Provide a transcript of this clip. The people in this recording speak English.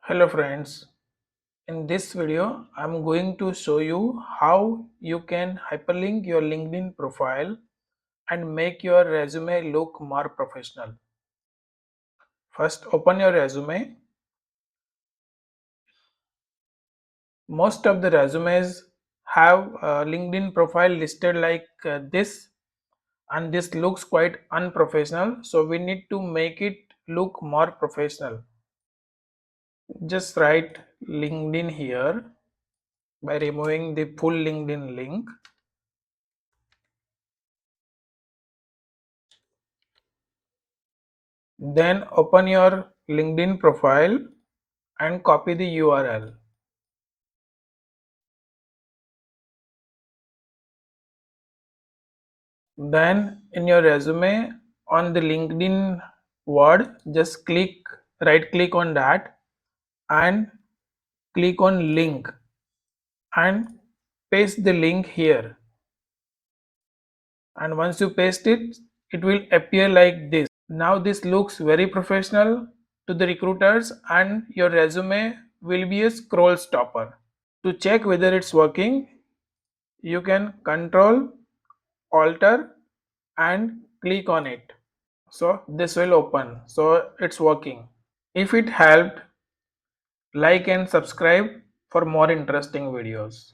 Hello friends, in this video I'm going to show you how you can hyperlink your LinkedIn profile and make your resume look more professional. First open your resume. Most of the resumes have a LinkedIn profile listed like this, and this looks quite unprofessional, so we need to make it look more professional. Just write LinkedIn here by removing the full LinkedIn link. Then open your LinkedIn profile and copy the URL. Then in your resume on the LinkedIn word, just right click on that and click on link and paste the link here. And once you paste it, it will appear like this. Now this looks very professional to the recruiters and your resume will be a scroll stopper. To check whether it's working, you can control alter and click on it, so this will open, so it's working. If it helped, like and subscribe for more interesting videos.